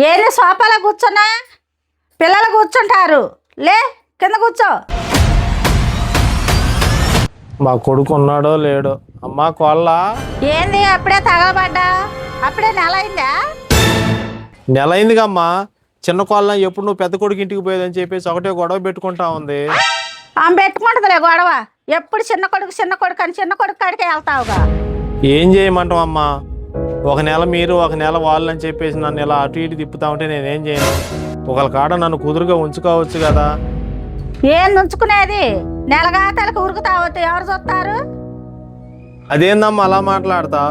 ఏంది సోఫాలో కూర్చున్నా? పిల్లలు కూర్చుంటారు, లే కింద కూర్చో. మా కొడుకు ఉన్నాడో లేడో. అమ్మా కోళ్ళ ఏంది అప్పుడే తగలబడ్డా? అప్పుడే నెల అయిందా? నెల అయిందిగమ్మా. చిన్న కోళ్ళ ఎప్పుడు నువ్వు పెద్ద కొడుకు ఇంటికి పోయేదని చెప్పేసి ఒకటే గొడవ పెట్టుకుంటా ఉంది. ఆమె పెట్టుకుంటుందిలే గొడవ. ఎప్పుడు చిన్న కొడుకు అని చిన్న కొడుకు కాడికే వెళ్తావుగా. ఏం చేయమంటావు అమ్మా? ఒక నెల మీరు ఒక నెల వాళ్ళు అని చెప్పేసి నన్ను ఇలా అటు ఇటు తిప్పుతా ఉంటే నేనేం చేయను? ఒకళ్ళ కాడ నన్ను కుదురుగా ఉంచుకోవచ్చు కదా. ఏం ఉంచుకునేది? నెలగాతలకు ఉరుకుతావద్దు, ఎవరు చూస్తారు? అదేందమ్మా అలా మాట్లాడతా?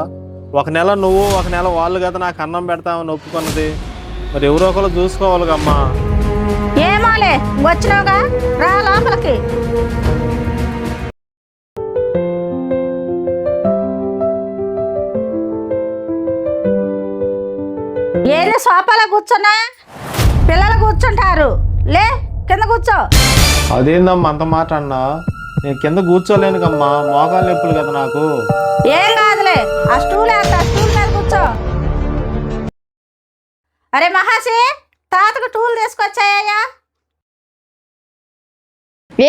ఒక నెల నువ్వు ఒక నెల వాళ్ళు కదా నాకు అన్నం పెడతామని ఒప్పుకున్నది. మరి ఎవరో ఒకరు చూసుకోవాలిగమ్మా. ఏమోలే, వచ్చినావుగా, రా లోపలికి. ఏంది సోఫాలో కూర్చున్నా? పిల్లలు కూర్చుంటారు, లే కింద కూర్చో. అదేందమ్మా అంత మాట అన్నా? నేను కింద కూర్చోలేనుకమ్మా, మోకాలు నొప్పులు కదా నాకు. ఏం కాదులే, ఆ స్టూల్ వేస్తా, స్టూల్ మీద కూర్చో. అరే మహాసి, తాతకు టూల్ తీసుకొచ్చాయ్యా.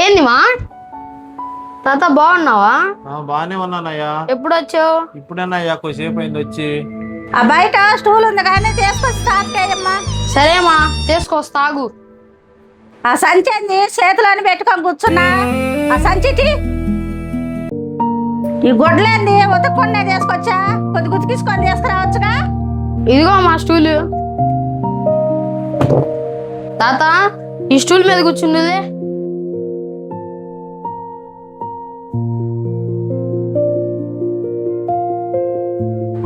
ఏంది మా తాత, బాగున్నావా? బాగానే ఉన్నానయ్యా. ఎప్పుడు వచ్చావు? ఇప్పుడేనయ్యా, కొద్దిసేపు అయింది వచ్చి. ఆ బయట స్టూల్ ఉంది కానీ తీసుకొచ్చి తాతకేయమ్మా. సరేమా, తీసుకొస్తాగు. ఆ సంచి చేతిలోని పెట్టుకొని కూర్చున్నా. ఆ సంచిటి ఈ గొడ్లేంది ఉతక్కుండా తీసుకొచ్చా, కొద్ది గుతికిసుకొని తీసుకురావచ్చుగా. ఇదిగో మా స్టూల్. తాత, ఈ స్టూల్ మీద కూర్చున్నది.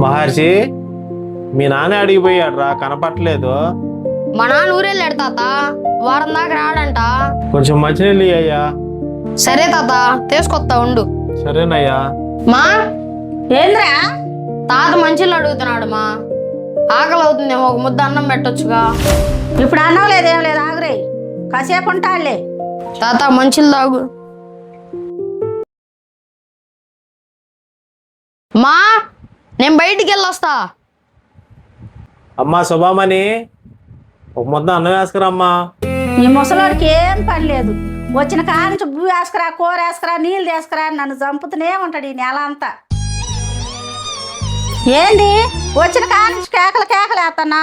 మహర్షి, మీ నాన్న అడిగిపోయాడు రా, కనపట్లేదు. మా నాన్న ఊరెళ్ళాడు తాత, వారం దాకా రాడంట. కొంచెం మంచినీళ్ళు అయ్యా. సరే తాత, తీసుకొస్తా ఉండు. సరేనయ్యా. మా ఏంద్రా? తాత మంచిలు అడుగుతున్నాడు మా. ఆకలి అవుతుందేమో, ఒక ముద్ద అన్నం పెట్టొచ్చుగా. ఇప్పుడు అన్నం లేదేం లేదు, ఆగురే, కాసేపు ఉంటాడులే. తాత మంచిలు తాగు. మా నేను బయటికి వెళ్ళొస్తా. అమ్మా శుభామణి, ఒక ముద్ద అన్నం వేసుకురమ్మా. ఈ ముసలోడికి ఏం పని లేదు. వచ్చిన కానించి బూ వేసుకురా, కూర వేసుకురా, నీళ్ళు తీసుకురా, నన్ను చంపుతూనే ఉంటాడు ఈ నెల అంతా. ఏంది వచ్చిన కానించి కేకలు వేస్తున్నా?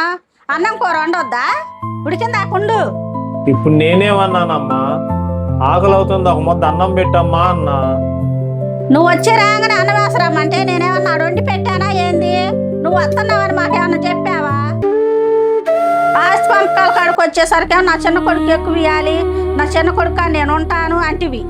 అన్నం కూర వండొద్దా? ఉడికిందా కుండు? ఇప్పుడు నేనేమన్నానమ్మా? ఆకలి అవుతుంది, ఒక ముద్ద అన్నం పెట్టమ్మా అన్నా. నువ్వు వచ్చి రాగానే అన్నం వేసరామంటే నేనేమన్నా వండి పెట్టానా ఏంది? నువ్వు వస్తున్నావని మాకేమన్నా చెప్పావా? ఆస్తి పంపకాల కాడికి వచ్చేసరికి నా చిన్న కొడుకు ఎక్కువ ఇవ్వాలి, నా చిన్న కొడుకు నేను ఉంటాను అంటివి.